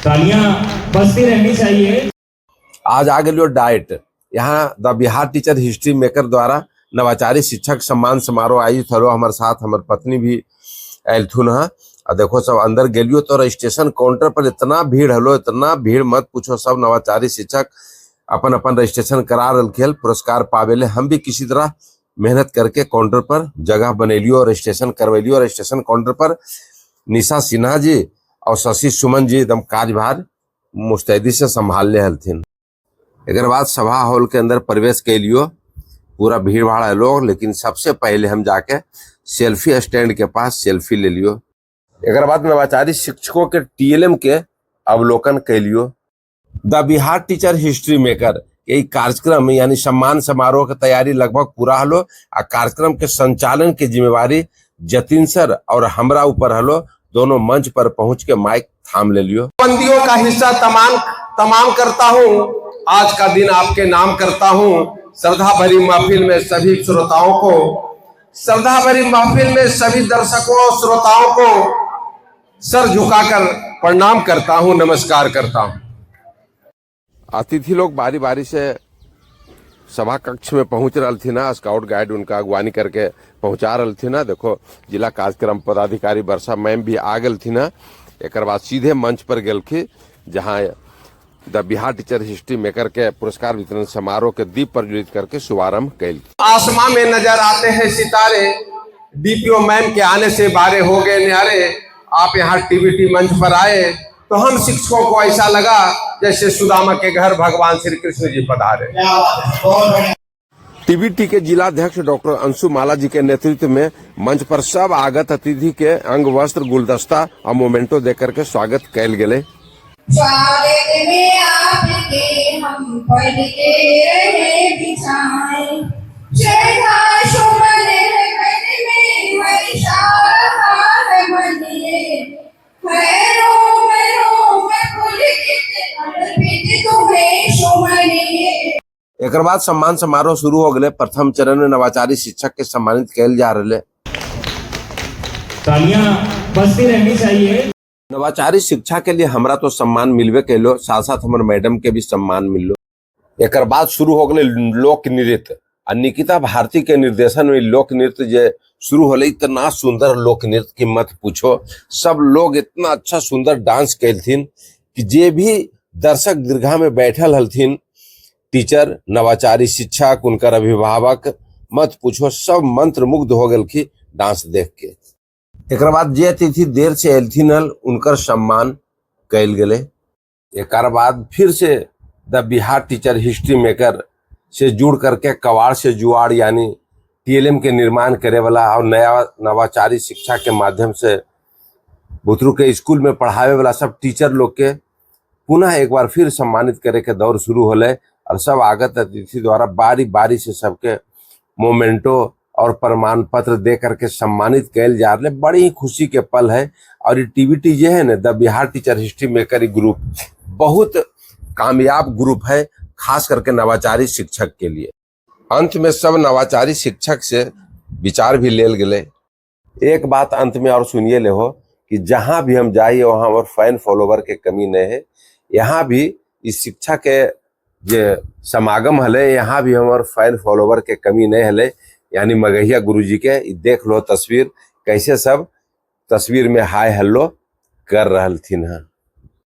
तालियां बजती रहनी चाहिए। आज आ गए डाइट यहाँ the Bihar teacher history maker द्वारा नवाचारी शिक्षक सम्मान समारोह आयोजित हलो। हमारे साथ हमारे पत्नी भी एलथुन है। और देखो सब अंदर गेलियो तो रजिस्ट्रेशन काउंटर पर इतना भीड़ हलो, इतना भीड़ मत पूछो। सब नवाचारी शिक्षक अपन अपन रजिस्ट्रेशन करा रखे, पुरस्कार पावेले। हम भी किसी तरह मेहनत करके काउंटर पर जगह बनेलियो, रजिस्ट्रेशन करवेलियो। रजिस्ट्रेशन काउंटर पर निशा सिन्हा जी और शशि सुमन जी एकदम कार्यभार मुस्तैदी से संभालने हलथिन। एक बाद सभा हॉल के अंदर प्रवेश कैलियो, पूरा भीड़ भाड़ है लोग। लेकिन सबसे पहले हम जाके सेल्फी स्टैंड के पास सेल्फी ले लियो। एक बाद नवाचारी शिक्षकों के टीएलएम के अवलोकन कैलियो। The Bihar teacher history maker यही कार्यक्रम यानी सम्मान समारोह की तैयारी लगभग पूरा हलो। आ कार्यक्रम के संचालन की जिम्मेवारी जतिन सर और हमरा ऊपर हलो। दोनों मंच पर पहुंच के माइक थाम ले लियो। बंदियों का हिस्सा तमाम करता हूँ। आज का दिन आपके नाम करता हूँ। श्रद्धा भरी महफिल में सभी श्रोताओं को, श्रद्धा भरी महफिल में सभी दर्शकों और श्रोताओं को सर झुकाकर प्रणाम करता हूँ, नमस्कार करता हूँ। अतिथि लोग बारी बारी से सभा कक्ष में पहुंच रही थी ना। स्काउट गाइड उनका अगवानी करके पहुंचा रही थी ना। देखो जिला कार्यक्रम पदाधिकारी वर्षा मैम भी आ गई थी ना। एक बाद सीधे मंच पर गल थी जहां the Bihar teacher history maker के पुरस्कार वितरण समारोह के दीप प्रज्वलित करके शुभारंभ कैल। आसमां में नजर आते हैं सितारे, डीपीओ मैम के आने से बारे हो गए न्यारे। आप यहाँ टीवीटी मंच पर आए तो हम शिक्षकों को ऐसा लगा जैसे सुदामा के घर भगवान श्री कृष्ण जी पधारे। टीबीटी के जिलाध्यक्ष डॉक्टर अंशु माला जी के नेतृत्व में मंच पर सब आगत अतिथि के अंग वस्त्र, गुलदस्ता और मोमेंटो देकर के स्वागत कैल गए। स्वागत में आपके हम पढ़ के रहे बिछाए, श्रद्धा सुमन मन में वर्षा है मनिए, रोम रोम पुलकित अर्पित तुम्हें सुमनिए। एक बाद सम्मान समारोह शुरू हो गए। प्रथम चरण में नवाचारी शिक्षक के सम्मानित कैल जा रहे। तालियां बजती रहनी चाहिए। नवाचारी शिक्षा के लिए हमरा तो सम्मान मिलवे कैलो, साथ साथ हमारे मैडम के भी सम्मान मिलो। एक बाद शुरू हो गए लोक नृत्य। निकिता भारती के निर्देशन में लोक नृत्य जे शुरू हो, इतना सुंदर लोक नृत्य की मत पूछो। सब लोग इतना अच्छा सुंदर डांस कैलथिन कि जे भी दर्शक दीर्घा में बैठल हलथिन, टीचर, नवाचारी शिक्षक, उनकर अभिभावक, मत पूछो, सब मंत्र मुग्ध हो गए की डांस देख के। एक बाद जे अतिथि देर से एलथिन उनकर सम्मान कैल गए। एक बाद फिर से the Bihar teacher history maker से जुड़ करके कवाड़ से जुआड़ यानी टीएलएम के निर्माण करे वाला और नया नवाचारी शिक्षा के माध्यम से बुतरू के स्कूल में पढ़ावे वाला सब टीचर लोग के पुनः एक बार फिर सम्मानित करे के दौर शुरू होले। और सब आगत अतिथि द्वारा बारी बारी से सबके मोमेंटो और प्रमाण पत्र दे करके सम्मानित कैल जा रहे। बड़ी ही खुशी के पल है। और ये टीवीटी जो है ना, the Bihar teacher history maker group बहुत कामयाब ग्रुप है, खास करके नवाचारी शिक्षक के लिए। अंत में सब नवाचारी शिक्षक से विचार भी लेल गए। एक बात अंत में और सुनिए ले हो कि जहां भी हम जाइए वहां और फैन फॉलोवर के कमी नहीं है। यहाँ भी इस शिक्षा के जे समागम हले, यहाँ भी हमारे फैन फॉलोवर के कमी नहीं हले। यानी मगहिया गुरुजी के देख लो तस्वीर, कैसे सब तस्वीर में हाय हेलो कर रहल थीन।